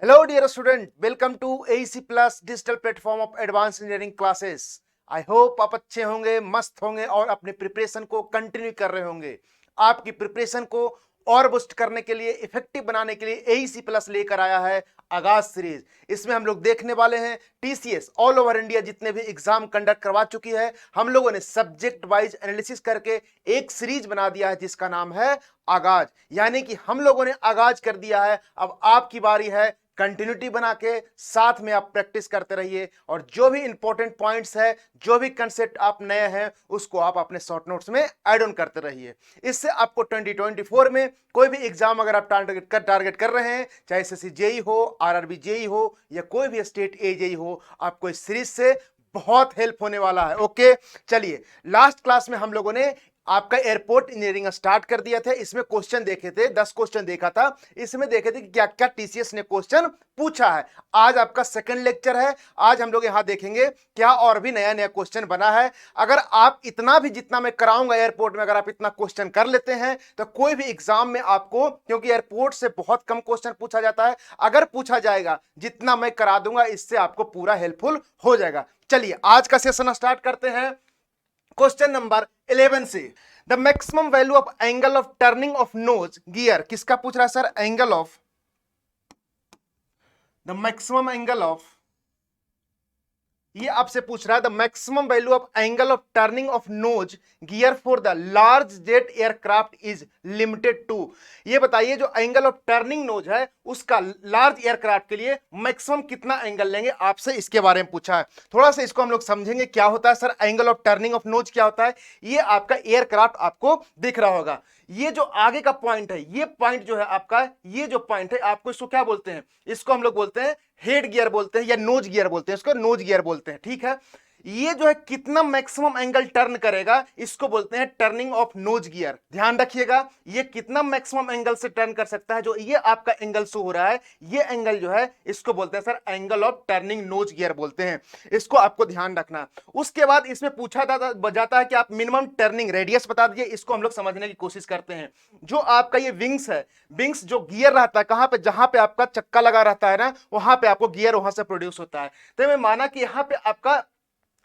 Hello, dear student. Welcome to AEC Plus digital platform of advanced engineering classes. I hope आप अच्छे होंगे, मस्त होंगे और अपने प्रिपरेशन को कंटिन्यू कर रहे होंगे। आपकी प्रिपरेशन को और बूस्ट करने के लिए, इफेक्टिव बनाने के लिए AEC Plus लेकर आया है आगाज सीरीज। इसमें हम लोग देखने वाले हैं TCS ऑल ओवर इंडिया जितने भी एग्जाम कंडक्ट करवा चुकी है, हम लोगों ने सब्जेक्ट वाइज एनालिसिस करके एक सीरीज बना दिया है जिसका नाम है आगाज। यानी कि हम लोगों ने आगाज कर दिया है, अब आपकी बारी है कंटिन्यूटी बना के साथ में आप प्रैक्टिस करते रहिए और जो भी इंपॉर्टेंट पॉइंट्स है, जो भी कंसेप्ट आप नए हैं, उसको आप अपने शॉर्ट नोट्स में ऐड ऑन करते रहिए। इससे आपको 2024 में कोई भी एग्जाम अगर आप टारगेट कर रहे हैं, चाहे एसएससी जेई हो, आरआरबी जेई हो या कोई भी स्टेट एजेई हो, आपको इस सीरीज से बहुत हेल्प होने वाला है। ओके, चलिए लास्ट क्लास में हम लोगों ने आपका एयरपोर्ट इंजीनियरिंग स्टार्ट कर दिया था। इसमें क्वेश्चन देखे थे, 10 क्वेश्चन देखा था। इसमें देखे थे कि क्या क्या टीसीएस ने क्वेश्चन पूछा है। आज आपका सेकंड लेक्चर है। आज हम लोग यहां देखेंगे क्या और भी नया नया क्वेश्चन बना है। अगर आप इतना भी जितना मैं कराऊंगा एयरपोर्ट में, अगर आप इतना क्वेश्चन कर लेते हैं तो कोई भी एग्जाम में आपको, क्योंकि एयरपोर्ट से बहुत कम क्वेश्चन पूछा जाता है, अगर पूछा जाएगा जितना मैं करा दूंगा इससे आपको पूरा हेल्पफुल हो जाएगा। चलिए आज का सेशन स्टार्ट करते हैं क्वेश्चन नंबर 11 से। The maximum value of angle of turning of nose gear, किसका पूछ रहा है sir? Angle of, the maximum angle of, ये आपसे पूछ रहा है the maximum value of angle of turning of nose gear for the large jet aircraft is limited to. ये बताइए जो एंगल ऑफ टर्निंग नोज है उसका लार्ज एयरक्राफ्ट के लिए मैक्सिमम कितना एंगल लेंगे, आपसे इसके बारे में पूछा है। थोड़ा सा इसको हम लोग समझेंगे क्या होता है sir angle of turning of knows क्या होता है। ये आपका एयरक्राफ्ट आपको दिख रहा होगा, ये जो आगे का पॉइंट है, ये पॉइंट जो है आपका, ये जो पॉइंट है आपको इसको क्या बोलते हैं? इसको हम लोग बोलते हैं हेड गियर बोलते हैं या नोज गियर बोलते हैं, इसको नोज गियर बोलते हैं। ठीक है, ये जो है कितना मैक्सिमम एंगल टर्न करेगा इसको बोलते हैं टर्निंग ऑफ नोज गियर। ध्यान रखिएगा, ये कितना मैक्सिमम एंगल से टर्न कर सकता है। जो ये आपका एंगल शो हो रहा है, ये एंगल जो है इसको बोलते हैं sir angle of turning nose gear बोलते हैं। इसको आपको ध्यान रखना। उसके बाद इसमें पूछा जाता है कि आप मिनिमम टर्निंग रेडियस बता दीजिए। इसको हम लोग समझने की कोशिश करते हैं। जो आपका ये विंग्स है, विंग्स जो गियर रहता है कहां पे, जहां पे आपका चक्का लगा रहता है ना, वहां पे आपको गियर वहां से प्रोड्यूस होता है। तो मैं माना कि यहां पे आपका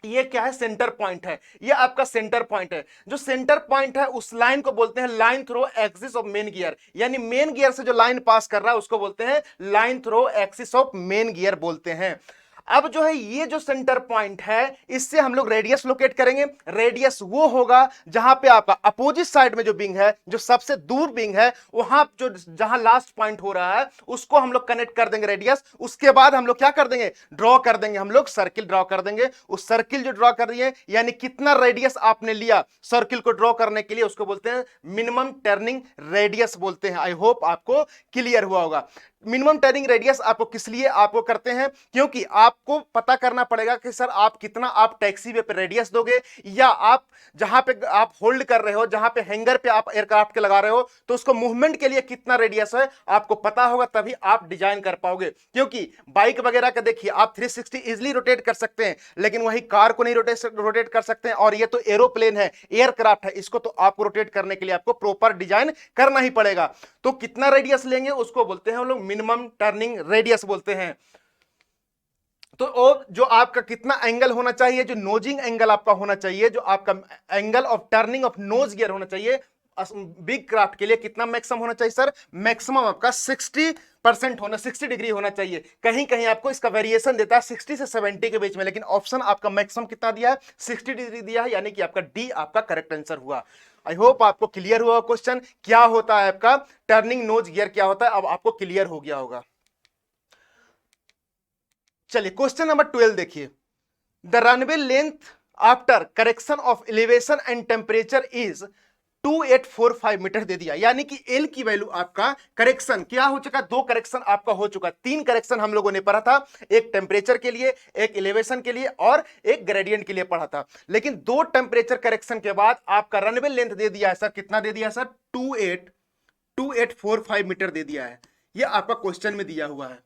ये क्या है, सेंटर पॉइंट है। ये आपका सेंटर पॉइंट है। जो सेंटर पॉइंट है उस लाइन को बोलते हैं line throw axis of main gear. यानी मेन गियर से जो लाइन पास कर रहा है उसको बोलते हैं line throw axis of main gear बोलते हैं। अब जो है ये जो सेंटर पॉइंट है, इससे हम लोग रेडियस लोकेट करेंगे। रेडियस वो होगा जहां पे आपका अपोजिट साइड में जो विंग है, जो सबसे दूर विंग है, वहां जो जहां लास्ट पॉइंट हो रहा है उसको हम लोग कनेक्ट कर देंगे रेडियस। उसके बाद हम लोग क्या कर देंगे, ड्रॉ कर देंगे, हम लोग सर्किल ड्रॉ कर देंगे। उस सर्किल जो ड्रॉ कर रही है, यानी कितना रेडियस आपने लिया सर्किल को ड्रॉ करने के लिए, उसको बोलते हैं मिनिमम टर्निंग रेडियस बोलते हैं। आई होप आपको क्लियर हुआ होगा। मिनिमम टर्निंग रेडियस आपको किस लिए आपको करते हैं, क्योंकि आपको पता करना पड़ेगा कि सर आप कितना आप टैक्सी वे पे रेडियस दोगे, या आप जहां पे आप होल्ड कर रहे हो, जहां पे हैंगर पे आप एयरक्राफ्ट के लगा रहे हो, तो उसको मूवमेंट के लिए कितना रेडियस है आपको पता होगा, तभी आप डिजाइन कर पाओगे। क्योंकि बाइक वगैरह का देखिए आप 360 इजिली रोटेट कर सकते हैं, लेकिन वही कार को नहीं रोटेट कर सकते हैं। और ये तो एरोप्लेन है, एयरक्राफ्ट है, इसको तो आपको रोटेट करने के लिए आपको प्रॉपर डिजाइन करना ही पड़ेगा। तो कितना रेडियस लेंगे उसको बोलते हैं हम लोग मिनिमम टर्निंग रेडियस बोलते हैं। तो और जो आपका कितना एंगल होना चाहिए, जो नोजिंग एंगल आपका होना चाहिए, जो आपका angle of turning of nose gear होना चाहिए बिग क्राफ्ट के लिए, कितना मैक्सिमम होना चाहिए सर? मैक्सिमम आपका 60% होना, 60 डिग्री होना चाहिए। कहीं कहीं आपको इसका वेरिएशन देता है 60 से 70 के बीच में, लेकिन ऑप्शन आपका मैक्सिमम कितना दिया है? 60 डिग्री दिया है, यानी कि आपका डी आपका करेक्ट आंसर हुआ। आई होप आपको क्लियर हुआ क्वेश्चन क्या होता है आपका टर्निंग नोज गियर क्या होता है, अब आपको क्लियर हो गया होगा। चलिए क्वेश्चन नंबर 12 देखिए। The runway length after correction of elevation and temperature is 2845 metre दे दिया। यानी कि एल की वैल्यू आपका करेक्शन क्या हो चुका, दो करेक्शन आपका हो चुका, तीन करेक्शन हम लोगों ने पढ़ा था, एक टेम्परेचर के लिए, एक एलिवेशन के लिए और एक ग्रेडियंट के लिए पढ़ा था। लेकिन दो टेम्परेचर करेक्शन के बाद आपका रनवे लेंथ दे दिया है सर, कितना दे दिया सर? 2845 मीटर दे दिया है। यह आपका क्वेश्चन में दिया हुआ है।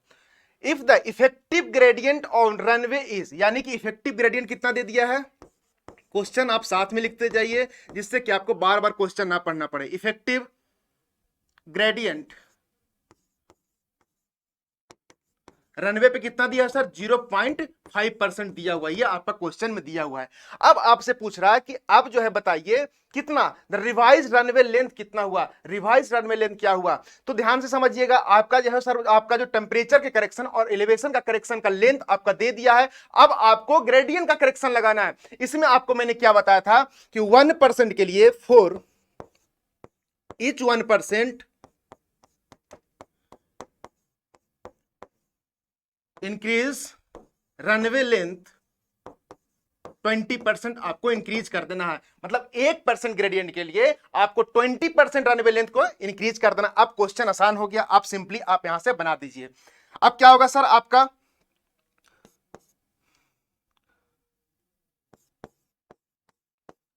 If the effective gradient on runway is, यानी कि इफेक्टिव ग्रेडियंट कितना दे दिया है? क्वेश्चन आप साथ में लिखते जाइए जिससे कि आपको बार बार क्वेश्चन ना पढ़ना पड़े। इफेक्टिव ग्रेडियंट रनवे पे कितना दिया है सर? 0.5% दिया हुआ है, ये आपका क्वेश्चन में दिया हुआ है। अब आपसे पूछ रहा है कि अब जो है बताइए कितना द रिवाइज रनवे लेंथ कितना हुआ, रिवाइज रनवे लेंथ क्या हुआ। तो ध्यान से समझिएगा, आपका जो है सर आपका जो टेम्परेचर के करेक्शन और एलिवेशन का करेक्शन का लेंथ आपका दे दिया है। अब आपको ग्रेडियंट का करेक्शन लगाना है। इसमें आपको मैंने क्या बताया था कि 1% के लिए for each 1% increase runway length 20% आपको इंक्रीज कर देना है। मतलब 1% ग्रेडियंट के लिए आपको 20% रनवे लेंथ को इंक्रीज कर देना। अब क्वेश्चन आसान हो गया, आप सिंपली आप यहां से बना दीजिए। अब क्या होगा सर आपका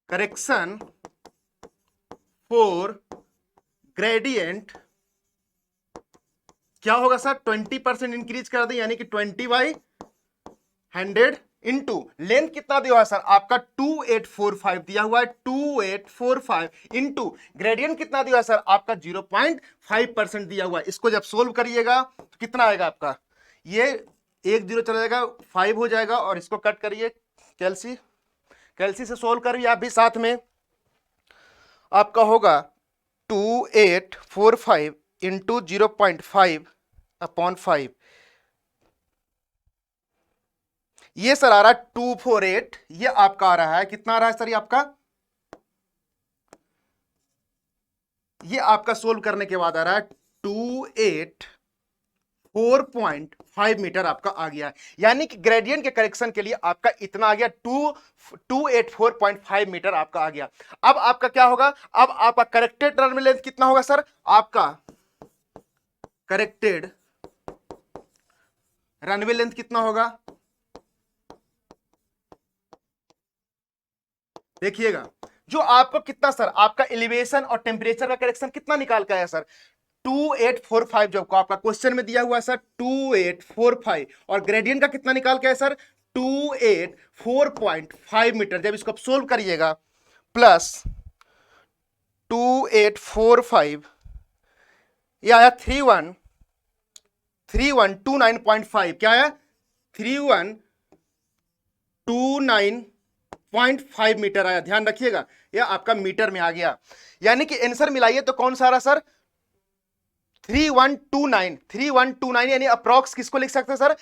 करेक्शन फॉर ग्रेडियंट क्या होगा सर? 20% इंक्रीज कर दे, यानी कि 20/100 इंटू लेंथ कितना दिया हुआ है सर आपका 2845 दिया हुआ है, 2845 इंटू ग्रेडियंट कितना दिया हुआ है सर आपका 0.5% दिया हुआ है। इसको जब सोल्व करिएगा तो कितना आएगा आपका? ये 1 0 चला जाएगा, 5 हो जाएगा, और इसको कट करिए कैलसी, कैलसी से सोल्व करिए आप भी साथ में। आपका होगा 2845 इंटू 0.5/5, ये सर आ रहा है 248। ये आपका आ रहा है कितना आ रहा है सर? ये आपका ये आपका सोल्व करने के बाद आ रहा है 284.5 मीटर आपका आ गया। यानी कि ग्रेडियंट के करेक्शन के लिए आपका इतना आ गया, 284.5 मीटर आपका आ गया। अब आपका क्या होगा? अब आपका करेक्टेड रनवे लेंथ कितना होगा सर? आपका करेक्टेड रनवे लेंथ कितना होगा? देखिएगा, जो आपको कितना सर आपका एलिवेशन और टेम्परेचर का करेक्शन कितना निकाल के आया सर? 2845 जो आपका क्वेश्चन में दिया हुआ है सर 2845, और ग्रेडियंट का कितना निकाल के आया सर? 284.5 मीटर। जब इसको सोल्व करिएगा, प्लस 2845, ये आया 3129.5। क्या आया? 3129.5 मीटर आया। ध्यान रखिएगा, यह आपका मीटर में आ गया। यानी कि आंसर मिलाइए तो कौन सा आ रहा सर? 3129 यानी अप्रॉक्स किसको लिख सकते हैं सर?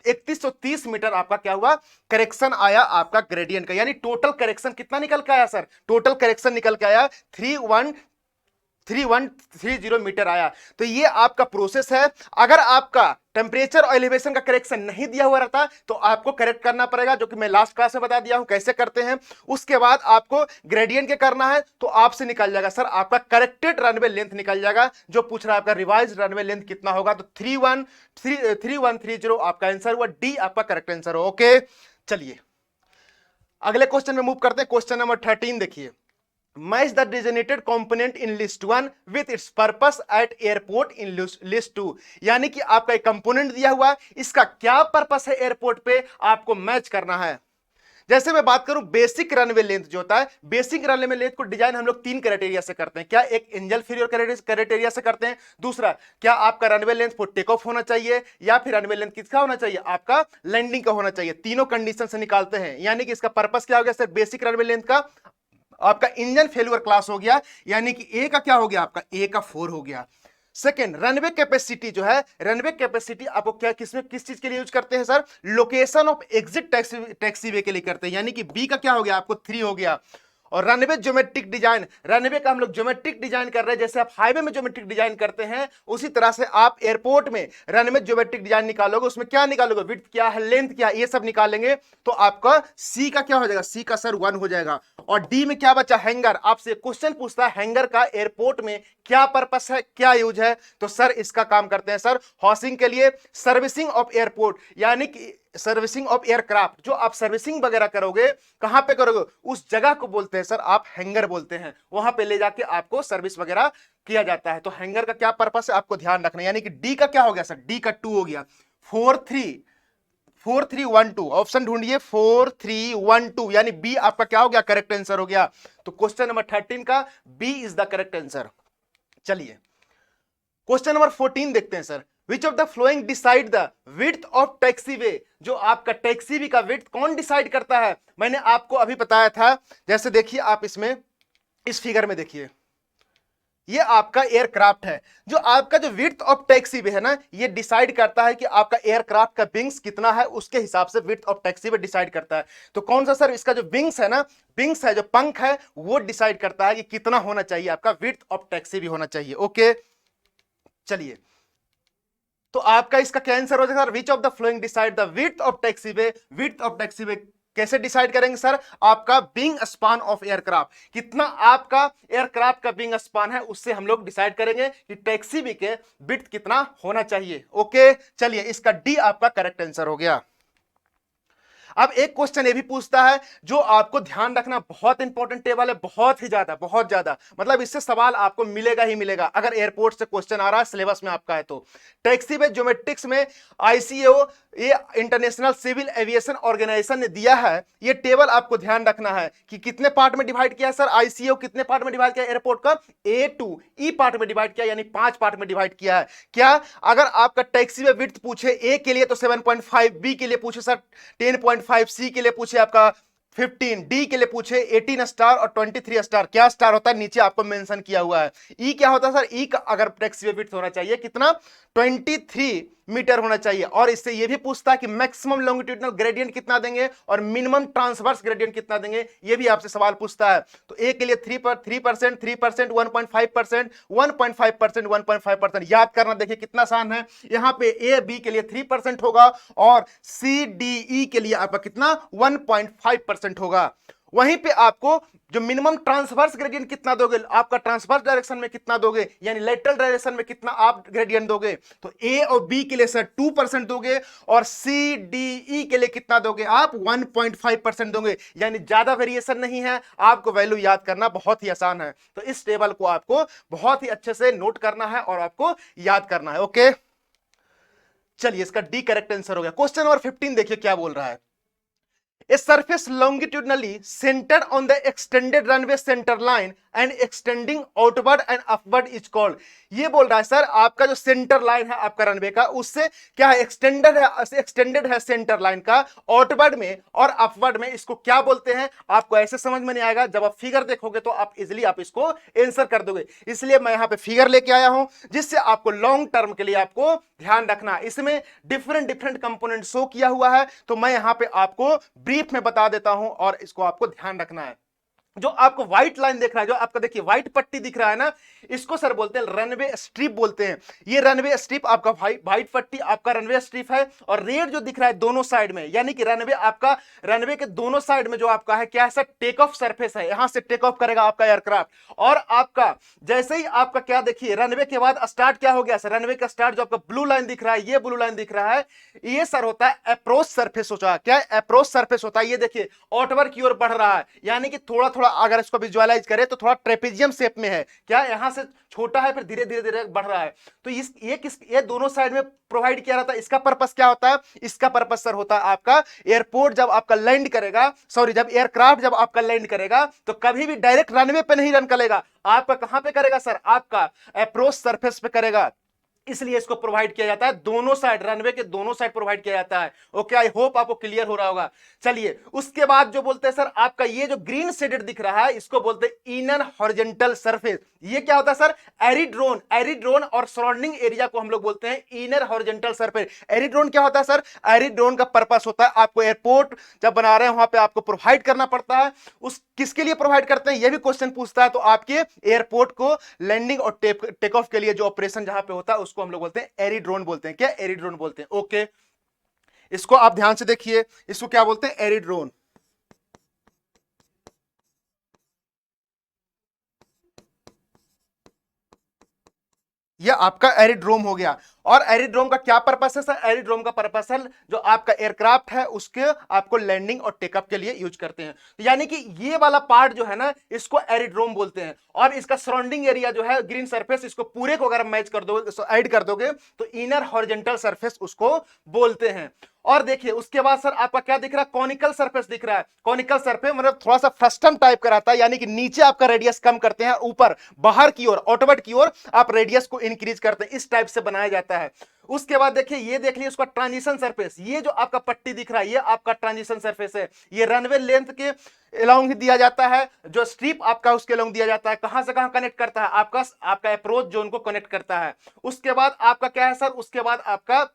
3130 मीटर आपका क्या हुआ? करेक्शन आया आपका ग्रेडियंट का। यानी टोटल करेक्शन कितना निकल के आया सर? टोटल करेक्शन निकल के आया 3130 मीटर आया। तो ये आपका प्रोसेस है। अगर आपका टेम्परेचर और एलिवेशन का करेक्शन नहीं दिया हुआ रहता तो आपको करेक्ट करना पड़ेगा, जो कि मैं लास्ट क्लास में बता दिया हूं कैसे करते हैं। उसके बाद आपको ग्रेडियंट के करना है, तो आपसे निकल जाएगा सर आपका करेक्टेड रनवे लेंथ निकल जाएगा। जो पूछ रहा है आपका रिवाइज रनवे लेंथ कितना होगा, तो 3130 आपका आंसर हुआ। डी आपका करेक्ट आंसर हो। ओके, चलिए अगले क्वेश्चन में मूव करते हैं। क्वेश्चन नंबर 13 देखिए, match the designated component in list 1 with its purpose eight airport in list 2। यानी कि आपका एक कंपोनेंट दिया हुआ है, इसका क्या पर्पस है एयरपोर्ट पे, आपको मैच करना है। जैसे मैं बात करूं बेसिक रनवे लेंथ जो होता है, बेसिक रनवे लेंथ को डिजाइन हम लोग 3 क्राइटेरिया से करते हैं। क्या? एक एंजल फेल्योर क्राइटेरिया से करते हैं। दूसरा, क्या आपका runway length for take off होना चाहिए, या फिर रनवे लेंथ किसका होना चाहिए? आपका लैंडिंग का होना चाहिए। तीनों कंडीशन से निकालते हैं। यानी कि इसका पर्पस क्या हो गया सर? बेसिक रनवे लेंथ का आपका इंजन फेल्यूर क्लास हो गया, यानी कि ए का क्या हो गया? आपका ए का 4 हो गया। सेकेंड, रनवे कैपेसिटी जो है, रनवे कैपेसिटी आपको क्या किसमें किस चीज के लिए यूज करते हैं sir? Location of exit taxiway के लिए करते हैं। यानी कि बी का क्या हो गया? आपको 3 हो गया। और रनवे ज्योमेट्रिक डिजाइन, रनवे का हम लोग ज्योमेट्रिक डिजाइन कर रहे हैं। जैसे आप हाईवे में ज्योमेट्रिक डिजाइन करते हैं, उसी तरह से आप एयरपोर्ट में रनवे ज्योमेट्रिक डिजाइन निकालोगे। उसमें क्या निकालोगे? विड्थ क्या है, लेंथ क्या है, ये सब निकालेंगे। तो आपका सी का क्या हो जाएगा? सी का सर 1 हो जाएगा। और डी में क्या बचा? हैंगर। आपसे क्वेश्चन पूछता है हैंगर का एयरपोर्ट में क्या पर्पस है, क्या यूज है, तो सर इसका काम करते हैं सर हॉसिंग के लिए, सर्विसिंग ऑफ एयरपोर्ट, यानी कि सर्विसिंग ऑफ एयरक्राफ्ट। जो आप सर्विसिंग वगैरह करोगे, कहां पे करोगे? उस जगह को बोलते हैं सर आप हैंगर बोलते हैं। वहां पे ले जाके आपको सर्विस वगैरह किया जाता है। तो हैंगर का क्या पर्पस है आपको ध्यान रखना है। यानी कि डी का क्या हो गया सर? डी का 2 हो गया। 4312 ऑप्शन ढूंढिए, 4312, यानी बी आपका क्या हो गया? करेक्ट आंसर हो गया। तो क्वेश्चन नंबर 13 का B is the correct answer. चलिए क्वेश्चन नंबर 14 देखते हैं sir. Which of the following decide the width of taxiway, जो आपका टैक्सीवे का विड्थ कौन डिसाइड करता है? मैंने आपको अभी बताया था, जैसे देखिए आप इसमें इस फिगर में देखिए, ये आपका एयरक्राफ्ट है, जो आपका जो विड्थ ऑफ टैक्सीवे है ना, ये डिसाइड करता है कि आपका एयरक्राफ्ट का विंग्स कितना है, उसके हिसाब से विड्थ ऑफ टैक्सीवे डिसाइड करता है। तो कौन सा सर? इसका जो विंग्स है ना, विंग्स है जो पंख है, वो डिसाइड करता है कि कितना होना चाहिए आपका विड्थ ऑफ टैक्सीवे होना चाहिए। ओके चलिए, तो आपका इसका क्या आंसर हो जाएगा? विच of the following decide the width of taxiway. Width of taxiway कैसे डिसाइड करेंगे सर? आपका विंग स्पान ऑफ एयरक्राफ्ट, कितना आपका एयरक्राफ्ट का विंग स्पान है, उससे हम लोग डिसाइड करेंगे कि टैक्सीवे के विड्थ कितना होना चाहिए। ओके चलिए, इसका डी आपका करेक्ट आंसर हो गया। अब एक क्वेश्चन ये भी पूछता है, जो आपको ध्यान रखना, बहुत इंपॉर्टेंट टेबल है, बहुत ही ज्यादा, बहुत ज्यादा, मतलब इससे सवाल आपको मिलेगा ही मिलेगा अगर एयरपोर्ट से क्वेश्चन आ रहा है, सिलेबस में आपका है तो। टैक्सीवे ज्योमेट्रिक्स में आईसीएओ, ये इंटरनेशनल सिविल एविएशन ऑर्गेनाइजेशन ने दिया है, ये टेबल आपको ध्यान रखना है कि कितने पार्ट में डिवाइड किया है सर आईसीएओ, कितने पार्ट में डिवाइड किया एयरपोर्ट का? ए टू ई पार्ट में डिवाइड किया, यानी 5 पार्ट में डिवाइड किया है। क्या अगर आपका टैक्सीवे विड्थ पूछे ए के लिए तो 7.5, बी के लिए पूछे सर 10.5, सी के लिए पूछे आपका 15, डी के लिए पूछे 18 स्टार और 23 स्टार, क्या स्टार होता है नीचे आपको मेंशन किया हुआ है। ई क्या होता है सर? ई का अगर टैक्सीवे विड्थ होना चाहिए कितना? 23 मीटर होना चाहिए। और इससे यह भी पूछता है कि मैक्सिमम लॉन्गिट्यूडिनल ग्रेडियंट कितना देंगे और मिनिमम ट्रांसवर्स ग्रेडियंट कितना देंगे, यह भी आपसे सवाल पूछता है। तो ए के लिए 3%, 3%, 1.5%, 1.5%, 1.5%, याद करना, देखिए कितना आसान है। यहां पे ए बी के लिए 3% होगा और सी डी ई के लिए आपका कितना? 1.5% होगा। वहीं पे आपको जो मिनिमम ट्रांसवर्स ग्रेडियंट कितना दोगे, आपका ट्रांसवर्स डायरेक्शन में कितना दोगे, यानी लेटरल डायरेक्शन में कितना आप ग्रेडियंट दोगे, तो ए और बी के लिए सर 2% दोगे और सी डी ई के लिए कितना दोगे आप? 1.5% दोगे, यानी ज्यादा वेरिएशन नहीं है। आपको वैल्यू याद करना बहुत ही आसान है, तो इस टेबल को आपको बहुत ही अच्छे से नोट करना है और आपको याद करना है। ओके चलिए, इसका डी करेक्ट आंसर हो गया। क्वेश्चन नंबर 15 देखिए क्या बोल रहा है। A surface longitudinally centered on the extended runway center line and extending outward and upward is called। ये बोल रहा है सर, आपका जो सेंटर लाइन है आपका रनवे का, उससे क्या है? एक्सटेंडेड है सेंटर लाइन का, आउटवर्ड में और अपवर्ड में, इसको क्या बोलते हैं? आपको ऐसे समझ में नहीं आएगा, जब आप फिगर देखोगे तो आप इजिली आप इसको आंसर कर दोगे। इसलिए मैं यहां पे फिगर लेके आया हूं, जिससे आपको लॉन्ग टर्म के लिए आपको ध्यान रखना। इसमें डिफरेंट डिफरेंट कंपोनेंट शो किया हुआ है, तो मैं यहां पे आपको ब्रीफ में बता देता हूं और इसको आपको ध्यान रखना है। जो आपको व्हाइट लाइन दिख रहा है, जो आपका देखिए व्हाइट पट्टी दिख रहा है ना, इसको सर बोलते हैं रनवे स्ट्रिप बोलते हैं। ये रनवे स्ट्रिप आपका व्हाइट पट्टी आपका रनवे स्ट्रिप है, और रेड जो दिख रहा है दोनों साइड में, यानी कि रनवे आपका, रनवे के दोनों साइड में जो आपका है क्या है सर? टेक ऑफ सरफेस है, यहां से टेक ऑफ करेगा आपका एयरक्राफ्ट। और आपका जैसे ही आपका क्या देखिए, रनवे के बाद स्टार्ट क्या हो गया सर? रनवे का स्टार्ट जो आपका ब्लू लाइन दिख रहा है, ये ब्लू लाइन दिख रहा है, ये सर होता है अप्रोच सरफेस होता है। क्या अप्रोच सरफेस होता है? ये देखिए आउटवर्ड की ओर बढ़ रहा है, यानी कि थोड़ा थोड़ा अगर इसको विजुअलाइज करें तो थोड़ा ट्रेपेजियम शेप में है। क्या यहां से छोटा है फिर धीरे धीरे धीरे बढ़ रहा है। तो ये दोनों साइड में प्रोवाइड किया रहता है। इसका पर्पस क्या होता है? इसका पर्पस सर होता है आपका एयरपोर्ट जब आपका लैंड करेगा, सॉरी जब एयरक्राफ्ट जब आपका लैंड करेगा तो कभी भी डायरेक्ट रनवे पे नहीं रन करेगा, आपका कहां पे करेगा सर? आपका अप्रोच सरफेस पे करेगा। इसलिए इसको प्रोवाइड किया जाता है दोनों साइड, रनवे के दोनों साइड प्रोवाइड किया जाता है। ओके, आई होप आपको क्लियर हो रहा होगा। चलिए, उसके बाद जो बोलते हैं सर, आपका ये जो ग्रीन शेडेड दिख रहा है, इसको बोलते हैं इनर हॉरिजॉन्टल सरफेस। ये क्या होता है सर? एरिड्रोन। एरिड्रोन और सराउंडिंग एरिया को हम लोग बोलते हैं इनर हॉरिजॉन्टल सरफेस। एरिड्रोन क्या होता है सर? एरिड्रोन का पर्पस होता है आपको एयरपोर्ट जब बना रहे हैं वहां पे आपको प्रोवाइड करना पड़ता है। उस किसके लिए प्रोवाइड करते हैं, यह भी क्वेश्चन पूछता है। तो आपके एयरपोर्ट को लैंडिंग और टेक ऑफ के लिए जो ऑपरेशन जहां पे होता है उसको हम लोग बोलते हैं एरिड्रोन बोलते हैं। क्या? एरिड्रोन बोलते हैं। ओके, इसको आप ध्यान से देखिए, इसको क्या बोलते हैं? एरिड्रोन। यह आपका एरिड्रोम हो गया। और एरिड्रोम का क्या पर्पस है सर? एरिड्रोम का पर्पस है जो आपका एयरक्राफ्ट है उसके आपको लैंडिंग और टेकअप के लिए यूज करते हैं। यानी कि ये वाला पार्ट जो है ना, इसको एरिड्रोम बोलते हैं। और इसका सराउंडिंग एरिया जो है ग्रीन सरफेस, इसको पूरे को अगर मैच कर दोगे, ऐड कर दोगे, तो इनर हॉरिजॉन्टल सरफेस उसको बोलते हैं। और देखिए उसके बाद सर आपका क्या दिख रहा है? कॉनिकल सरफेस दिख रहा है। कॉनिकल सरफेस मतलब थोड़ा सा फ्रस्टम टाइप का रहता है, यानी कि नीचे आपका रेडियस कम करते हैं, ऊपर बाहर की ओर आउटवर्ड की ओर आप रेडियस को इंक्रीज करते हैं। इस टाइप से बनाया जाता जाता है। उसके बाद देखिए, ये देख लीजिए उसका ट्रांजिशन सरफेस, ये जो आपका पट्टी दिख रहा है ये आपका ट्रांजिशन सरफेस है। ये रनवे लेंथ के अलोंग दिया जाता है, जो स्ट्रिप आपका उसके अलोंग दिया जाता है। कहां से कहां कनेक्ट करता है? आपका अप्रोच जोन को कनेक्ट करता है। उसके बाद आपका क्या है सर? उसके बाद आपका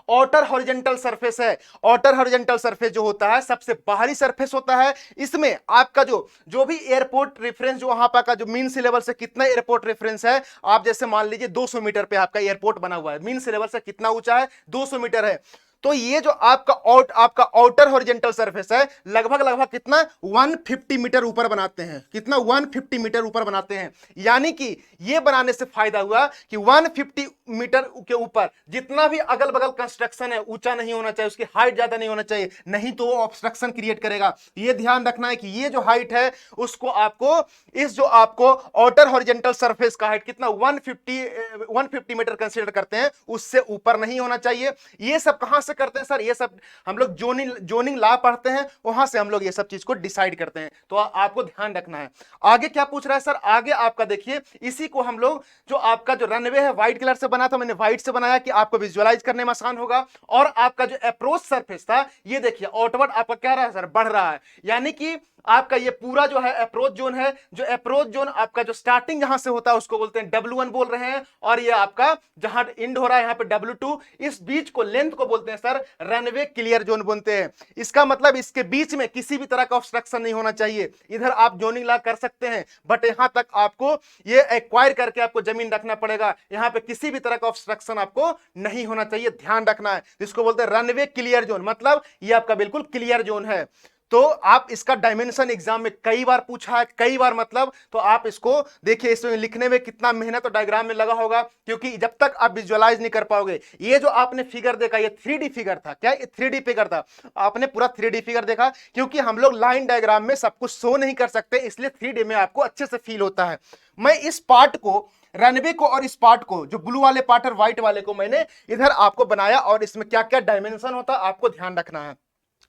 आउटर हॉरिजॉन्टल सरफेस है। आउटर हॉरिजॉन्टल सरफेस जो होता है सबसे बाहरी सरफेस होता है। इसमें आपका जो भी एयरपोर्ट रेफरेंस जो वहां पर का जो मीन सी लेवल से कितना एयरपोर्ट रेफरेंस है, आप जैसे मान लीजिए 200 मीटर पे आपका एयरपोर्ट बना हुआ है, मीन सी लेवल से कितना ऊंचा है? 200 मीटर है। तो ये जो आपका आउटर हॉरिजॉन्टल सरफेस है, लगभग कितना 150 मीटर ऊपर बनाते हैं। कितना? 150 मीटर ऊपर बनाते हैं। यानी कि ये बनाने से फायदा हुआ कि 150 मीटर के ऊपर जितना भी अगल बगल कंस्ट्रक्शन है ऊंचा नहीं होना चाहिए, उसकी हाइट ज्यादा नहीं होना चाहिए, नहीं तो वो ऑब्स्ट्रक्शन क्रिएट करेगा। ये ध्यान रखना है कि ये जो हाइट है उसको आपको, इस जो आपको आउटर हॉरिजॉन्टल सरफेस का हाइट कितना 150 मीटर कंसीडर करते हैं, उससे ऊपर नहीं होना चाहिए। ये सब कहां से करते हैं सर? ये सब हम लोग जोनिंग लॉ पढ़ते हैं, वहां से हम लोग ये सब चीज को डिसाइड करते हैं। तो आपको ध्यान रखना है। आगे क्या पूछ रहा है सर? आगे आपका देखिए, इसी को हम लोग जो आपका जो रनवे है व्हाइट कलर से बना था, मैंने व्हाइट से बनाया कि आपको विजुअलाइज करने में आसान होगा। और आपका जो अप्रोच सरफेस था, ये देखिए आउटवर्ड आपका क्या रहा है सर? बढ़ रहा है। यानी कि आपका ये पूरा जो है अप्रोच जोन है, जो अप्रोच जोन आपका जो स्टार्टिंग जहां से होता है उसको बोलते हैं W1 बोल रहे हैं, और ये आपका जहां एंड हो रहा है यहां पे W2, इस बीच को लेंथ को बोलते हैं सर रनवे क्लियर जोन बोलते हैं। इसका मतलब इसके बीच में किसी भी तरह का ऑब्स्ट्रक्शन नहीं होना चाहिए। इधर आप जोनिंग ला कर सकते हैं, बट यहां तक आपको ये एक्वायर करके आपको जमीन रखना पड़ेगा। यहां पे किसी भी तरह का ऑब्स्ट्रक्शन आपको नहीं होना चाहिए, ध्यान रखना है। इसको बोलते हैं रनवे क्लियर जोन, मतलब ये आपका बिल्कुल क्लियर जोन है। तो आप इसका डायमेंशन एग्जाम में कई बार पूछा है, कई बार मतलब, तो आप इसको देखिए, इसमें लिखने में कितना मेहनत और डायग्राम में लगा होगा, क्योंकि जब तक आप विजुअलाइज नहीं कर पाओगे। ये जो आपने फिगर देखा ये 3D फिगर था। क्या ये 3D फिगर था? आपने पूरा 3D फिगर देखा, क्योंकि हम लोग लाइन डायग्राम में सब कुछ शो नहीं कर सकते, इसलिए 3D में आपको अच्छे से फील होता है। मैं इस पार्ट को, रनवे को और इस पार्ट को, जो ब्लू वाले पार्ट और व्हाइट वाले को मैंने इधर आपको बनाया, और इसमें क्या क्या डायमेंशन होता है आपको ध्यान रखना है।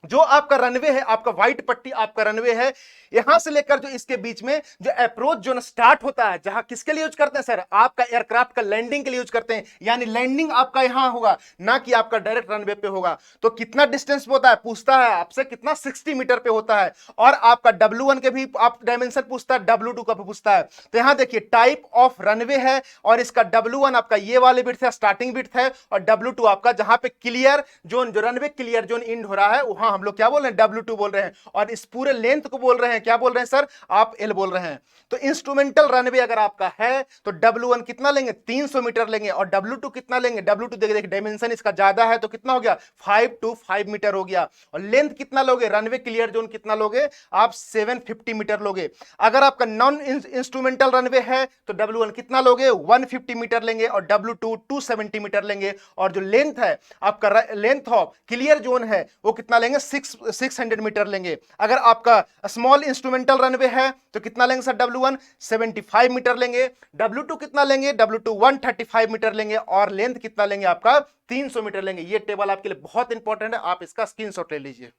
जो आपका रनवे है, आपका व्हाइट पट्टी आपका रनवे है, यहां से लेकर जो इसके बीच में जो अप्रोच जोन स्टार्ट होता है, जहां किसके लिए यूज करते हैं सर? आपका एयरक्राफ्ट का लैंडिंग के लिए यूज करते हैं। यानी लैंडिंग आपका यहां होगा, ना कि आपका डायरेक्ट रनवे पे होगा। तो कितना डिस्टेंस पे होता है? पूछता है आपसे कितना 60 मीटर पे होता है। और आपका W1 के भी आप डायमेंशन पूछता है, W2 का भी पूछता है। तो यहां देखिए टाइप ऑफ रनवे है, और इसका W1 आपका ये वाले बिट है, स्टार्टिंग बिट है, और W2 आपका जहां पे क्लियर जोन, जो रनवे क्लियर जोन एंड हो रहा है, वहां हम लोग क्या बोल रहे हैं? W2 बोल रहे हैं। और इस पूरे लेंथ को बोल रहे हैं, क्या बोल रहे हैं सर? आप L बोल रहे हैं। तो इंस्ट्रूमेंटल रनवे अगर आपका है तो W1 कितना लेंगे? 300 मीटर लेंगे। और W2 कितना लेंगे? W2 देखिए डायमेंशन इसका ज्यादा है, तो कितना हो गया? 525 मीटर हो गया। और लेंथ कितना लोगे? रनवे क्लियर जोन कितना लोगे आप? 750 मीटर लोगे। अगर आपका नॉन इंस्ट्रूमेंटल रनवे है तो W1 कितना लोगे? 150 मीटर लेंगे, और W2 270 मीटर लेंगे। और जो लेंथ है आपका, लेंथ ऑफ क्लियर जोन है, वो कितना लेंगे? 600 मीटर लेंगे। अगर आपका स्मॉल इंस्ट्रूमेंटल रनवे है तो कितना लेंगे सर? W1 75 मीटर लेंगे। W2 कितना लेंगे? W2 135 मीटर लेंगे। और लेंथ कितना लेंगे आपका? 300 मीटर लेंगे। ये टेबल आपके लिए बहुत इंपॉर्टेंट है, आप इसका स्क्रीनशॉट ले लीजिए।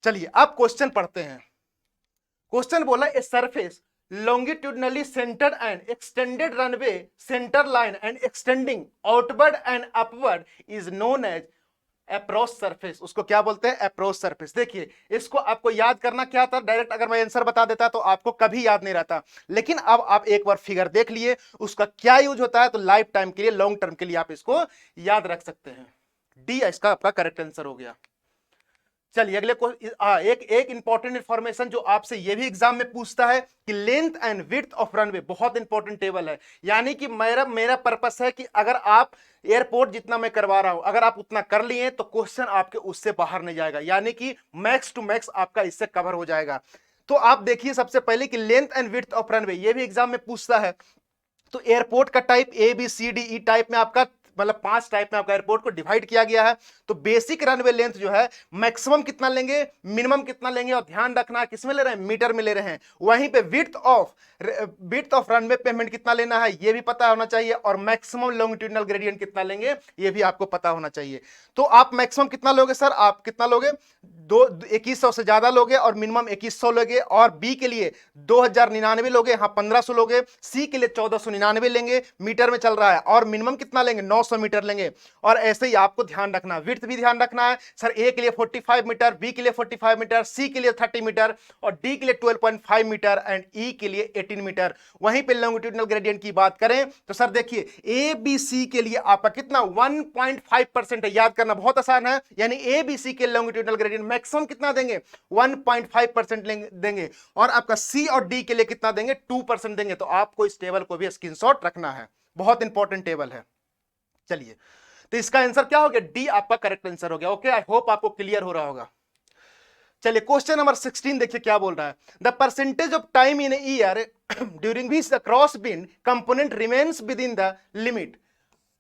चलिए अब क्वेश्चन पढ़ते हैं। क्वेश्चन बोला a surface longitudinally centered and extended runway center line and extending outward and upward is known as approach surface. उसको क्या बोलते हैं? Approach surface. देखिए इसको आपको याद करना क्या था, डायरेक्ट अगर मैं आंसर बता देता तो आपको कभी याद नहीं रहता, लेकिन अब आप एक बार फिगर देख लिए उसका क्या यूज होता है, तो लाइफ टाइम के लिए, लॉन्ग टर्म के लिए आप इसको याद रख सकते हैं। डी इसका आपका करेक्ट आंसर हो गया। चलिए अगले को एक इंपॉर्टेंट इंफॉर्मेशन जो आपसे ये भी एग्जाम में पूछता है कि length and width of runway, बहुत इंपॉर्टेंट टेबल है। यानी कि मेरा पर्पस है कि अगर आप एयरपोर्ट जितना मैं करवा रहा हूं, अगर आप उतना कर लिए तो क्वेश्चन आपके उससे बाहर नहीं जाएगा, यानी कि मैक्स टू मैक्स आपका इससे कवर हो जाएगा। तो आप देखिए सबसे पहले कि length and width of runway, ये भी एग्जाम में पूछता है। तो एयरपोर्ट का type A B C D E type में आपका मतलब 5 टाइप में आपका एयरपोर्ट को डिवाइड किया गया है। तो बेसिक रनवे लेंथ जो है मैक्सिमम कितना लेंगे, मिनिमम कितना लेंगे, और ध्यान रखना किसमें ले रहे हैं, मीटर में ले रहे हैं। वहीं पे विड्थ ऑफ रनवे पेमेंट कितना लेना है ये भी पता होना चाहिए, और मैक्सिमम लॉन्गिट्यूडिनल ग्रेडियंट कितना लेंगे ये भी आपको पता होना चाहिए। तो आप मैक्सिमम कितना लोगे सर, आप कितना लोगे, 2100 से ज्यादा लोगे, और मिनिमम 2100 लोगे, और बी के लिए 2099 लोगे, हाँ 1500 लोगे, सी के लिए 1499 लेंगे, मीटर में चल रहा है, और मिनिमम कितना लेंगे, 900 मीटर लेंगे। और ऐसे ही आपको ध्यान रखना, विड्थ भी ध्यान रखना है सर, ए के लिए 45 मीटर, बी के लिए 45 मीटर, सी के लिए 30 मीटर, और डी के लिए 12.5 मीटर, एंड ई के लिए 18 मीटर। वहीं पे लॉन्गिट्यूडिनल ग्रेडियंट की बात करें तो सर देखिए ए बी सी के लिए आपका कितना 1.5% है, याद करना बहुत आसान है, यानी ए बी सी के लॉन्गिट्यूडिनल ग्रेडियंट मैक्सिमम कितना देंगे, 1.5% देंगे, और आपका सी और डी के लिए कितना देंगे, 2% देंगे। तो आपको इस टेबल को भी स्क्रीनशॉट रखना है, बहुत इंपॉर्टेंट टेबल है। चलिए, तो इसका आंसर क्या हो गया, डी आपका करेक्ट आंसर हो गया। ओके, आई होप आपको क्लियर हो रहा होगा। चलिए क्वेश्चन नंबर 16 देखिए क्या बोल रहा है, the percentage of time in year during which the cross wind component remains with in the limit,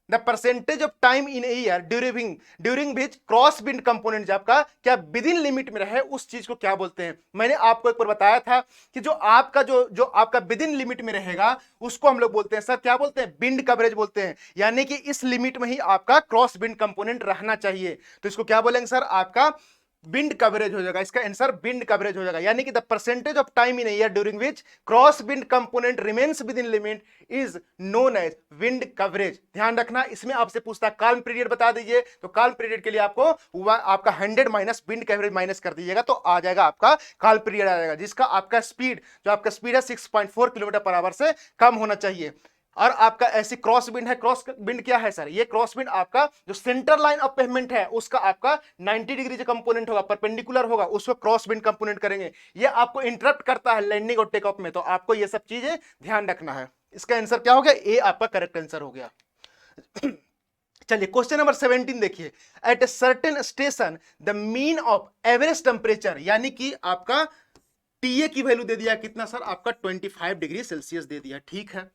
the percentage of time in year during which cross wind component आपका क्या विद इन लिमिट में रहे, उस चीज को क्या बोलते हैं। मैंने आपको एक बार बताया था कि जो आपका विद इन लिमिट में रहेगा उसको हम लोग बोलते हैं सर, क्या बोलते हैं, बिंड कवरेज बोलते हैं, यानी कि इस लिमिट में ही आपका क्रॉस बिंड कंपोनेंट रहना चाहिए। तो इसको क्या बोलेंगे सर, आपका बिंड कवरेज हो जाएगा। इसका आंसर बिंड कवरेज हो जाएगा, यानी कि the percentage of time in year during which cross wind component remains within limit is known as wind coverage. ध्यान रखना, इसमें आपसे पूछता है काल्म पीरियड बता दीजिए, तो काल्म पीरियड के लिए आपको आपका 100 माइनस बिंड कवरेज माइनस कर दीजिएगा, तो आ जाएगा आपका काल्म पीरियड आ जाएगा, जिसका आपका स्पीड है 6.4 किलोमीटर पर आवर से कम होना चाहिए। और आपका ऐसी क्रॉस बिंड है, क्रॉस बिंड क्या है सर, ये क्रॉस बिंड आपका जो सेंटर लाइन ऑफ पेमेंट है उसका आपका 90 डिग्री जो कंपोनेंट होगा, परपेंडिकुलर होगा, उसको क्रॉस बिंड कंपोनेंट करेंगे। ये आपको इंटरप्ट करता है लैंडिंग और टेक ऑफ में, तो आपको ये सब चीजें ध्यान रखना है। इसका आंसर क्या हो गया, ए आपका करेक्ट आंसर हो गया। चलिए क्वेश्चन नंबर 17 देखिए, at a certain station the mean of average temperature, यानी कि आपका टीए की वैल्यू दे दिया कितना सर, आपका 25 डिग्री सेल्सियस दे दिया, ठीक है,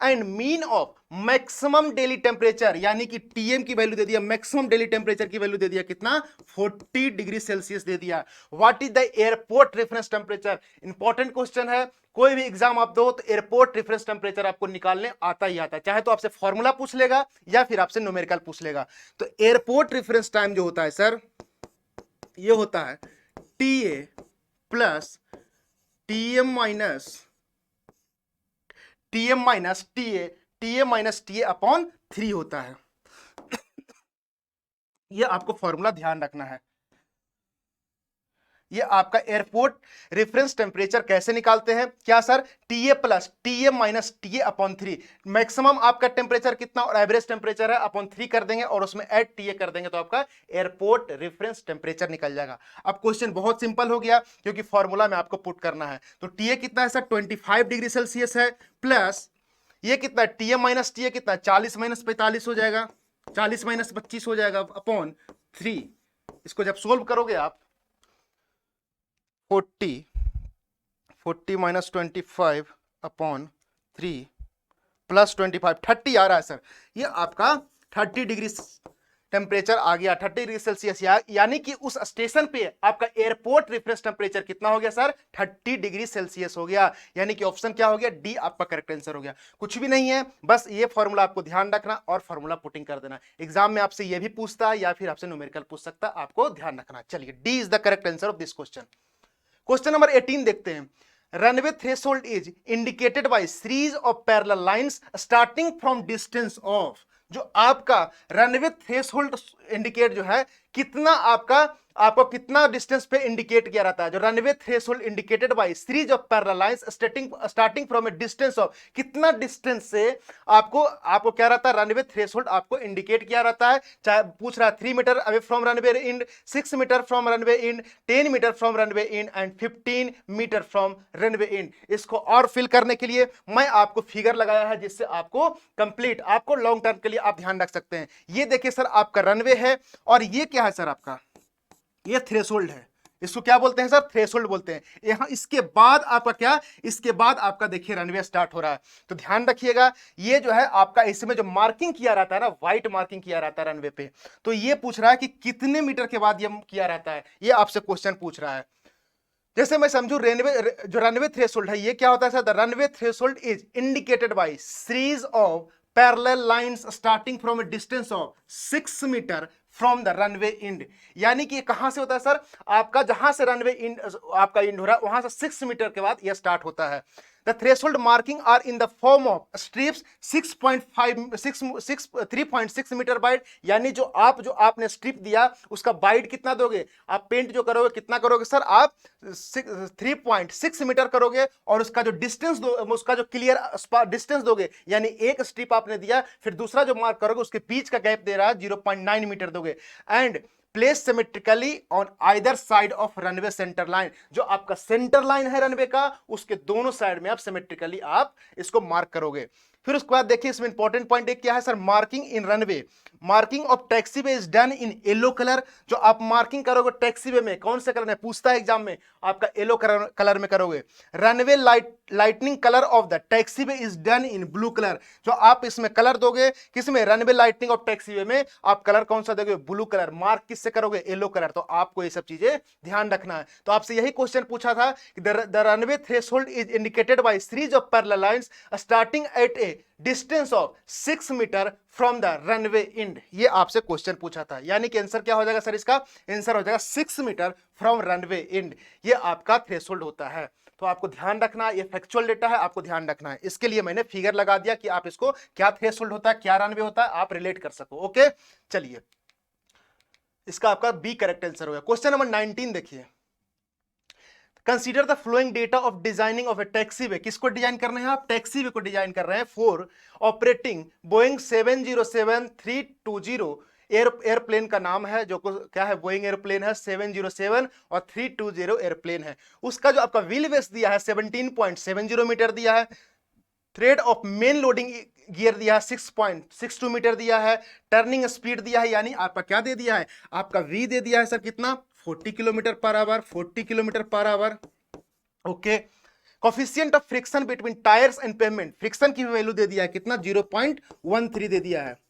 and mean of maximum daily temperature, यानी कि टीएम की वैल्यू दे दिया, मैक्सिमम डेली टेम्परेचर की वैल्यू दे दिया कितना, 40 डिग्री सेल्सियस दे दिया। What is the airport reference temperature, important question है, कोई भी एग्जाम आप दो तो एयरपोर्ट रेफरेंस टेम्परेचर आपको निकालने आता ही आता है, चाहे तो आपसे फॉर्मूला पूछ लेगा या फिर आपसे न्यूमेरिकल पूछ लेगा। तो एयरपोर्ट रेफरेंस टाइम जो होता है सर, ये होता है TA plus TM minus TA minus TA upon 3 होता है। ये आपको फॉर्मूला ध्यान रखना है। ये आपका एयरपोर्ट रेफरेंस टेम्परेचर कैसे निकालते हैं, क्या sir, TA plus TA minus TA upon 3, maximum आपका टेम्परेचर कितना और एवरेज टेम्परेचर है अपॉन 3 कर देंगे और उसमें ऐड टीए कर देंगे, तो आपका एयरपोर्ट रेफरेंस टेम्परेचर निकल जाएगा। अब क्वेश्चन बहुत सिंपल हो गया क्योंकि फॉर्मूला में आपको पुट करना है। तो टीए कितना है सर, 25 डिग्री सेल्सियस है, प्लस ये कितना, टीए माइनस टीए कितना, 40 माइनस 45 हो जाएगा, 40 माइनस 25 हो जाएगा अपॉन 3। इसको जब सोल्व करोगे आप 40 माइनस 25 अपॉन 3 प्लस 25, 30 आ रहा है सर, ये आपका 30 डिग्री टेम्परेचर आ गया, 30 डिग्री सेल्सियस, यानी कि उस स्टेशन पे आपका एयरपोर्ट रेफरेंस टेम्परेचर कितना हो गया सर, 30 डिग्री सेल्सियस हो गया, यानी कि ऑप्शन क्या हो गया, डी आपका करेक्ट आंसर हो गया। कुछ भी नहीं है, बस ये फॉर्मूला आपको ध्यान रखना और फॉर्मूला पुटिंग कर देना। एग्जाम में आपसे ये भी पूछता है या फिर आपसे न्यूमेरिकल पूछ सकता है, आपको ध्यान रखना। चलिए, D is the correct answer of this question. Question number 18 देखते हैं, runway threshold is indicated by series of parallel lines starting from distance of, जो आपका रनवे थ्रेशोल्ड इंडिकेट जो है कितना आपको कितना डिस्टेंस पे इंडिकेट किया रहता है, जो runway threshold indicated by series of parallel lines starting from a distance of, कितना डिस्टेंस से आपको क्या रहता है, रनवे थ्रेशोल्ड आपको इंडिकेट किया रहता है। चाहे पूछ रहा है 3 metre away from runway end, 6 metre from runway end, 10 metre from runway end and 15 metre from runway end. इसको और फिल करने के लिए मैं आपको फिगर लगाया है जिससे आपको कंप्लीट, आपको लॉन्ग टर्म के लिए आप ध्यान रख सकते हैं। ये देखिए सर, आपका रनवे है और ये क्या है सर, आपका ये थ्रेशोल्ड है, इसको क्या बोलते हैं सर? थ्रेशोल्ड बोलते हैं। यहां इसके बाद आपका क्या, इसके बाद आपका देखिए रनवे स्टार्ट हो रहा है। तो ध्यान रखिएगा, ये जो है आपका इसमें जो मार्किंग किया रहता है ना, व्हाइट मार्किंग किया रहता है रनवे पे, तो ये पूछ रहा है कि कितने मीटर के बाद ये किया रहता है, ये आपसे क्वेश्चन पूछ रहा है। जैसे मैं समझू जो रनवे थ्रेशोल्ड है, ये क्या होता है sir? The runway threshold is indicated by series of parallel lines starting from a distance of 6 metre from the runway end. यानी कि कहां से होता है सर? आपका जहां से रनवे इंड आपका इंड हो रहा है, वहां से 6 मीटर के बाद यह स्टार्ट होता है। The threshold marking are in the form of strips 3.6 metre wide, यानी जो आपने स्ट्रिप दिया उसका वाइड कितना दोगे? आप पेंट जो करोगे कितना करोगे सर? आप 3.6 मीटर करोगे, और उसका जो डिस्टेंस दो, उसका जो क्लियर डिस्टेंस दोगे, यानी एक स्ट्रिप आपने दिया, फिर दूसरा जो मार्क करोगे उसके बीच का गैप दे रहा है 0.9 मीटर दोगे। And place symmetrically on either side of runway centre line, जो आपका सेंटर लाइन है रनवे का, उसके दोनों साइड में आप सिमेट्रिकली आप इसको मार्क करोगे। फिर उसके बाद देखिए इसमें इंपॉर्टेंट पॉइंट एक क्या है sir? Marking in runway, marking of taxiway is done in yellow colour. जो आप मार्किंग करोगे टैक्सीवे में, कौन से कलर में पूछता है एग्जाम में? आपका येलो कलर में करोगे। Runway lightning colour of the taxiway is done in blue colour. जो आप इसमें कलर दोगे किसमें? रनवे लाइटनिंग ऑफ टैक्सीवे में आप कलर कौन सा दोगे? Blue colour. मार्क किससे करोगे? Yellow colour. तो आपको ये सब चीजें ध्यान रखना है। तो आपसे यही क्वेश्चन पूछा था कि the runway threshold is indicated by series of parallel lines starting at a distance of 6 metre from the runway end. ये आपसे क्वेश्चन पूछा था, यानी कि आंसर क्या हो जाएगा सर? इसका आंसर हो जाएगा 6 मीटर फ्रॉम रनवे इंड। ये आपका थ्रेशोल्ड होता है। तो आपको ध्यान रखना, ये फैक्चुअल डेटा है, आपको ध्यान रखना है। इसके लिए मैंने फिगर लगा दिया कि आप इसको क्या थ्रेशोल्ड होता है, क्या रनवे होता है, आप रिलेट कर सको। ओके, चलिए इसका आपका बी करेक्ट आंसर हो गया। क्वेश्चन नंबर 19 देखिए, consider the flowing data of designing of A taxiway. किसको डिजाइन करना है आप? टैक्सीवे को डिजाइन कर रहे हैं फॉर ऑपरेटिंग बोइंग 707-320 एयरप्लेन का नाम है, जो क्या है? बोइंग एयरप्लेन है 707 और 320 एयरप्लेन है। उसका जो आपका व्हील बेस दिया है 17.70 मीटर दिया है। Thread of main loading gear दिया है 6.62 मीटर दिया है। टर्निंग स्पीड दिया है, यानी आपका क्या दे दिया है? आपका वी दे दिया है सर कितना? 40 kilometre per hour, 40 kilometre per hour. Okay, coefficient of friction between tyres and pavement, friction की वैल्यू दे दिया है कितना? 0.13 दे दिया है।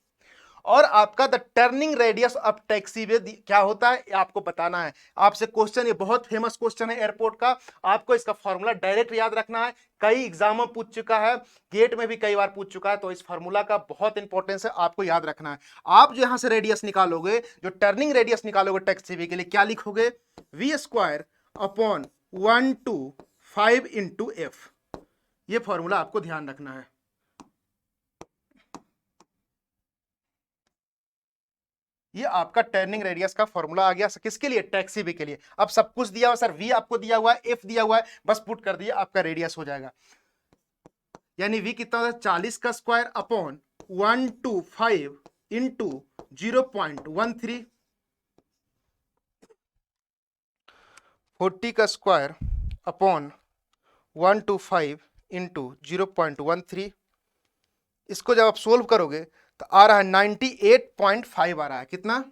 और आपका the turning radius of taxiway क्या होता है आपको बताना है। आपसे क्वेश्चन, ये बहुत फेमस क्वेश्चन है एयरपोर्ट का, आपको इसका फॉर्मूला डायरेक्ट याद रखना है। कई एग्जाम में पूछ चुका है, गेट में भी कई बार पूछ चुका है, तो इस फॉर्मूला का बहुत इंपॉर्टेंस है, आपको याद रखना है। आप जो यहां से रेडियस निकालोगे, जो टर्निंग रेडियस निकालोगे टैक्सीवे के लिए, क्या लिखोगे? v² upon 1/5 into F. ये फॉर्मूला आपको ध्यान रखना है। ये आपका टर्निंग रेडियस का फॉर्मूला आ गया किसके लिए? टैक्सीवे के लिए। अब सब कुछ दिया हुआ सर, वी आपको दिया हुआ है, एफ दिया हुआ है, बस पुट कर दिए, आपका रेडियस हो जाएगा। यानी वी कितना होता है? 40 का स्क्वायर अपॉन 1/5 इंटू 0.13, 40 का स्क्वायर अपॉन 1/5 इंटू 0.13। इसको जब आप सोल्व करोगे तो आ रहा है 98.5 आ रहा है। कितना?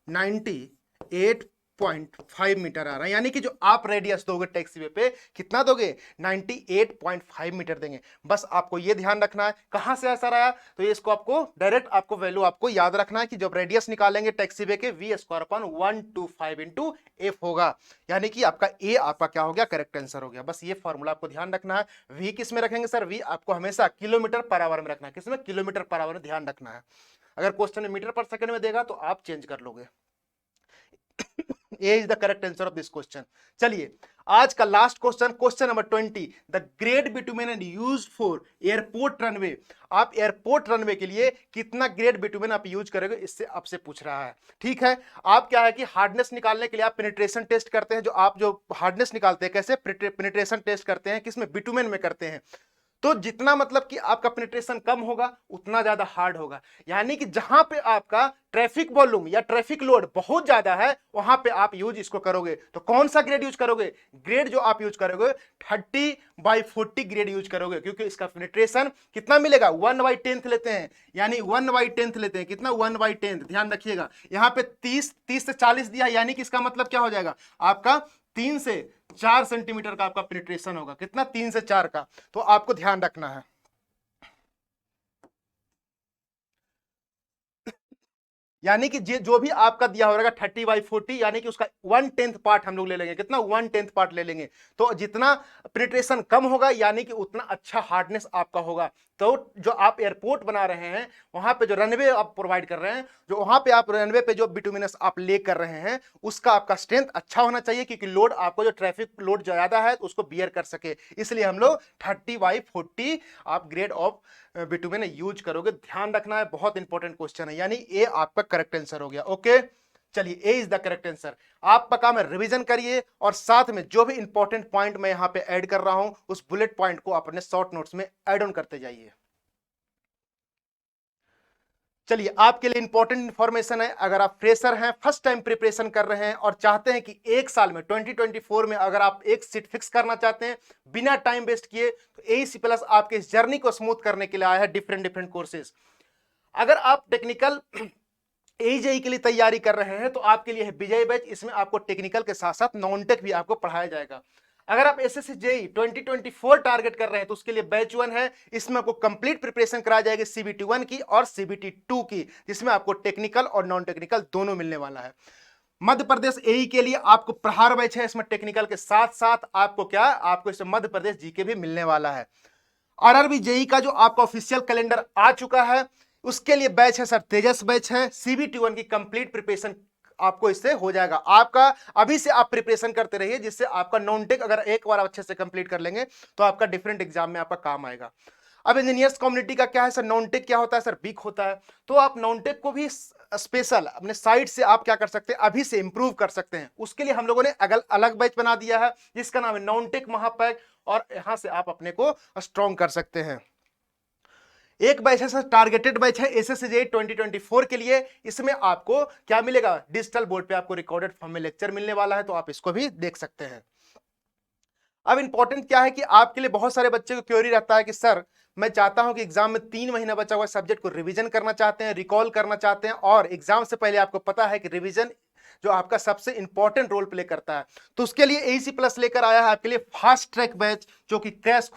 98.5 मीटर आ रहा है। यानी कि जो आप रेडियस दोगे टैक्सीवे पे, कितना दोगे? 98.5 मीटर देंगे। बस आपको ये ध्यान रखना है। कहां से ऐसा आया? तो ये इसको आपको डायरेक्ट आपको वैल्यू आपको याद रखना है कि जब रेडियस निकालेंगे टैक्सीवे के, v² अपॉन 1/5 इंटू एफ होगा। यानी कि आपका ए आपका क्या हो गया? करेक्ट आंसर हो गया। बस ये फॉर्मूला आपको ध्यान रखना है। वी किस में रखेंगे सर? वी आपको हमेशा किलोमीटर पर आवर में रखना है। किसमें? किलोमीटर पर आवर में ध्यान रखना है। अगर क्वेश्चन में मीटर पर सेकंड में देगा तो आप चेंज कर लोगे। A is the correct answer of this question। चलिए आज का last question, question number 20, the grade bitumen and use for airport runway. आप एयरपोर्ट रनवे के लिए कितना ग्रेड बिटुमेन आप यूज करोगे, इससे आपसे पूछ रहा है। ठीक है, आप क्या है कि हार्डनेस निकालने के लिए आप पेनिट्रेशन टेस्ट करते हैं। जो हार्डनेस निकालते हैं कैसे? पेनिट्रेशन टेस्ट करते हैं, किसमें? बिटुमेन में करते हैं। तो जितना मतलब कि आपका पेनिट्रेशन कम होगा उतना ज्यादा हार्ड होगा। यानी कि जहां पे आपका ट्रैफिक वॉल्यूम या ट्रैफिक लोड बहुत ज्यादा है वहां पे आप यूज इसको करोगे। तो कौन सा ग्रेड यूज करोगे? ग्रेड जो आप यूज करोगे 30/40 ग्रेड यूज करोगे, क्योंकि इसका पेनिट्रेशन कितना मिलेगा? 1/10 लेते हैं, यानी 1/10 लेते हैं। कितना? 1/10। ध्यान रखिएगा, यहां पे 30 से 40 दिया, यानी कि इसका मतलब क्या हो जाएगा आपका? 3 से 4 सेंटीमीटर का आपका पेनिट्रेशन होगा। कितना? 3 से 4 का। तो आपको ध्यान रखना है। यानी कि जो भी आपका दिया होगा 30/40, यानी कि उसका 1/10 पार्ट हम लोग ले लेंगे। कितना? 1/10 पार्ट ले लेंगे। तो जितना पेनिट्रेशन कम होगा यानी कि उतना अच्छा हार्डनेस आपका होगा। तो जो आप एयरपोर्ट बना रहे हैं, वहां पे जो रनवे आप प्रोवाइड कर रहे हैं, जो वहां पे आप रनवे पे जो बिटुमिनस आप ले कर रहे हैं, उसका आपका स्ट्रेंथ अच्छा होना चाहिए, क्योंकि लोड आपको जो ट्रैफिक लोड ज्यादा है तो उसको बियर कर सके। इसलिए हम लोग 30/40 आप ग्रेड ऑफ बिटुमेन यूज करोगे। ध्यान रखना है, बहुत इंपॉर्टेंट क्वेश्चन है। यानी ए आपका करेक्ट आंसर हो गया। ओके, चलिए ए इज द करेक्ट आंसर। आपका काम है रिवीजन करिए और साथ में जो भी इंपॉर्टेंट पॉइंट मैं यहां पे ऐड कर रहा हूं उस बुलेट पॉइंट को अपने शॉर्ट नोट्स में ऐड ऑन करते जाइए। चलिए, आपके लिए इंपॉर्टेंट इंफॉर्मेशन है। अगर आप फ्रेशर हैं, फर्स्ट टाइम प्रिपरेशन कर रहे हैं और चाहते हैं कि एक साल में 2024 में अगर आप एक सीट फिक्स करना चाहते हैं बिना टाइम वेस्ट किए, तो एईसी प्लस आपके इस जर्नी को स्मूथ करने के लिए आया है डिफरेंट डिफरेंट कोर्सेज। अगर आप टेक्निकल एजेई के लिए तैयारी कर रहे हैं तो आपके लिए है विजय बैच। इसमें आपको टेक्निकल के साथ साथ नॉन टेक भी आपको पढ़ाया जाएगा। अगर आप एसएससी जेई 2024 टारगेट कर रहे हैं तो उसके लिए बैच 1 है। इसमें आपको कंप्लीट प्रिपरेशन कराई जाएगी सीबीटी 1 की और सीबीटी 2 की, जिसमें आपको टेक्निकल और नॉन टेक्निकल दोनों मिलने वाला है। मध्य प्रदेश एई के लिए आपको प्रहार बैच है। इसमें टेक्निकल के साथ साथ आपको क्या, आपको इसमें मध्य प्रदेश जीके भी मिलने वाला है। आरआरबी जेई का जो आपका ऑफिशियल कैलेंडर आ चुका है, उसके लिए बैच है सर तेजस बैच है। सीबीटी 1 की कंप्लीट प्रिपरेशन आपको इससे हो जाएगा। आपका अभी से आप प्रिपरेशन करते रहिए, जिससे आपका नॉन टेक अगर एक बार अच्छे से कंप्लीट कर लेंगे तो आपका डिफरेंट एग्जाम में आपका काम आएगा। अब इंजीनियर्स कम्युनिटी का क्या है सर? नॉन टेक क्या होता है सर? वीक होता है। तो आप नॉन टेक को भी स्पेशल अपने साइड से आप क्या कर सकते हैं, अभी से इंप्रूव कर सकते हैं। उसके लिए हम लोगों ने अलग बैच बना दिया है जिसका नाम है नॉन टेक महापैक, और यहां से आप अपने को स्ट्रॉन्ग कर सकते हैं। एक बैच है सर टारगेटेड बैच है एसएससी जेईई 2024 के लिए। इसमें आपको क्या मिलेगा? डिजिटल बोर्ड पे आपको रिकॉर्डेड फॉर्म में लेक्चर मिलने वाला है, तो आप इसको भी देख सकते हैं। अब इंपॉर्टेंट क्या है कि आपके लिए बहुत सारे बच्चे को क्वेरी रहता है कि सर मैं चाहता हूं कि एग्जाम में 3 महीना बचा हुआ सब्जेक्ट को रिवीजन करना चाहते हैं, रिकॉल करना चाहते हैं, और एग्जाम से पहले आपको पता है कि रिवीजन जो आपका सबसे इंपॉर्टेंट रोल प्ले करता है। तो उसके लिए एईसी प्लस लेकर आया है आपके लिए फास्ट ट्रैक बैच, जो कि क्रैश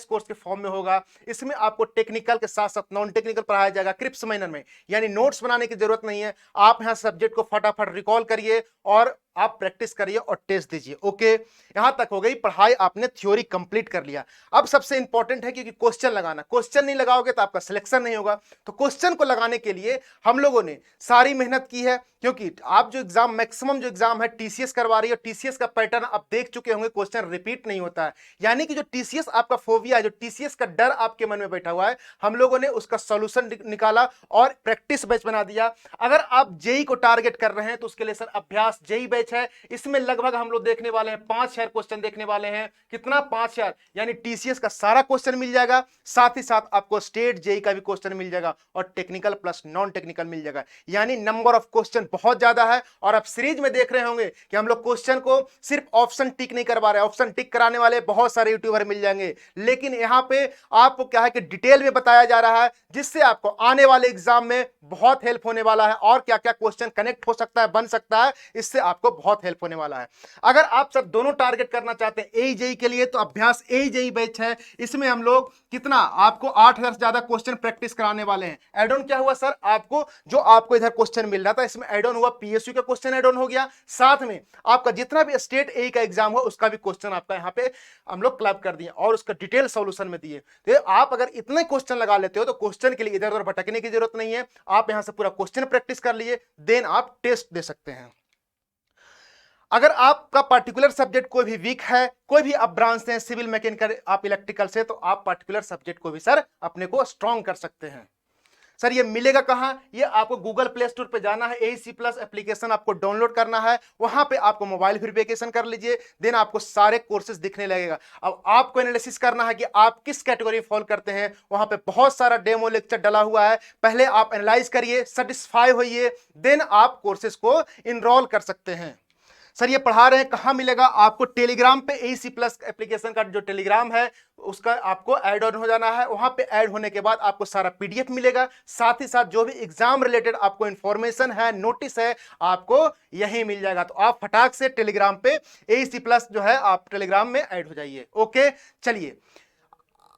कोर्स के फॉर्म में होगा। इसमें आपको टेक्निकल के साथ साथ नॉन टेक्निकल पढ़ाया जाएगा क्रिप्स मैनर में, यानी नोट्स बनाने की जरूरत नहीं है। आप यहां सब्जेक्ट को फटाफट रिकॉल करिए और आप प्रैक्टिस करिए और टेस्ट दीजिए। ओके, यहां तक हो गई पढ़ाई, आपने थ्योरी कंप्लीट कर लिया। अब सबसे इंपॉर्टेंट है क्योंकि क्वेश्चन लगाना, क्वेश्चन नहीं लगाओगे तो आपका सिलेक्शन नहीं होगा। तो क्वेश्चन को लगाने के लिए हम लोगों ने सारी मेहनत की है, क्योंकि आप जो एग्जाम मैक्सिमम जो एग्जाम है टीसीएस करवा रही है, टीसीएस का पैटर्न आप देख चुके होंगे, क्वेश्चन रिपीट नहीं होता है। यानी कि जो टीसीएस आपका फोबिया है, जो टीसीएस का डर आपके मन में बैठा हुआ है, हम लोगों ने उसका सॉल्यूशन निकाला और प्रैक्टिस बैच बना दिया। अगर आप जेई को टारगेट कर रहे हैं तो उसके लिए सर अभ्यास जेई बैच है। इसमें लगभग हम लोग देखने वाले हैं 5000 क्वेश्चन देखने वाले हैं। कितना? 5000, यानी टीसीएस का सारा क्वेश्चन मिल जाएगा, साथ ही साथ आपको स्टेट जेई का भी क्वेश्चन मिल जाएगा और टेक्निकल प्लस नॉन टेक्निकल मिल जाएगा। यानी नंबर ऑफ क्वेश्चन बहुत ज्यादा है। और आप सीरीज में देख रहे होंगे कि हम लोग क्वेश्चन को सिर्फ ऑप्शन टिक नहीं करवा रहे, ऑप्शन टिक कराने वाले बहुत सारे यूट्यूबर मिल जाएंगे, लेकिन यहां पे आपको क्या है कि डिटेल में बताया जा रहा है, जिससे आपको आने वाले एग्जाम में बहुत हेल्प होने वाला है। और क्या क्या क्वेश्चन कनेक्ट हो सकता है, बन सकता है, इससे आपको बहुत हेल्प होने वाला है। अगर आप सब दोनों टारगेट करना चाहते हैं एई जेई के लिए, तो अभ्यास एई जेई बैच है। इसमें हम लोग कितना आपको 8000 से ज्यादा क्वेश्चन प्रैक्टिस कराने वाले हैं। एड ऑन क्या हुआ सर? आपको जो आपको इधर क्वेश्चन मिल रहा था, इसमें एड ऑन हुआ पीएसयू का क्वेश्चन एड ऑन हो गया। साथ में आपका जितना भी स्टेट ए का एग्जाम हो उसका भी क्वेश्चन आपका यहाँ पे हम लोग क्लब कर दिए और उसका डिटेल सॉल्यूशन में दिए। तो आप अगर इतने क्वेश्चन लगा लेते हो तो क्वेश्चन के लिए इधर उधर भटकने की जरूरत नहीं है। आप यहां से पूरा क्वेश्चन प्रैक्टिस कर लिए, देन आप टेस्ट दे सकते हैं। अगर आपका पर्टिकुलर सब्जेक्ट कोई भी वीक है, कोई भी आप ब्रांच से, सिविल, मैकेनिकल, आप इलेक्ट्रिकल से, तो आप पर्टिकुलर सब्जेक्ट को भी सर अपने को स्ट्रॉन्ग कर सकते हैं। सर ये मिलेगा कहां? ये आपको गूगल प्ले स्टोर पे जाना है, AEC प्लस एप्लीकेशन आपको डाउनलोड करना है, वहां पे आपको मोबाइल वेरिफिकेशन कर लीजिए, देन आपको सारे कोर्सेज दिखने लगेगा। अब आपको एनालिसिस करना है कि आप किस कैटेगरी में फॉल करते हैं, वहां पे बहुत सारा डेमो लेक्चर डला हुआ है, पहले आप एनालाइज करिए, सेटिस्फाई होइए, देन आप कोर्सेज को इनरोल कर सकते हैं। सर ये पढ़ा रहे हैं, कहां मिलेगा? आपको टेलीग्राम पे AEC प्लस एप्लीकेशन का जो टेलीग्राम है उसका आपको ऐड ऑन हो जाना है, वहां पे ऐड होने के बाद आपको सारा PDF मिलेगा, साथ ही साथ जो भी एग्जाम रिलेटेड आपको इंफॉर्मेशन है, नोटिस है, आपको यही मिल जाएगा। तो आप फटाक से टेलीग्राम पे AEC प्लस जो है आप टेलीग्राम में ऐड हो जाइए। ओके, चलिए,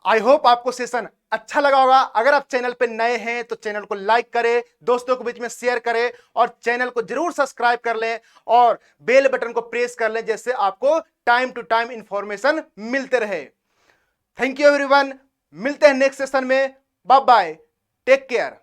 आई होप आपको सेशन अच्छा लगा होगा। अगर आप चैनल पे नए हैं तो चैनल को लाइक करें, दोस्तों के बीच में शेयर करें और चैनल को जरूर सब्सक्राइब कर लें और बेल बटन को प्रेस कर लें, जिससे आपको टाइम टू टाइम इंफॉर्मेशन मिलते रहे। थैंक यू एवरीवन, मिलते हैं नेक्स्ट सेशन में। Bye bye, take care.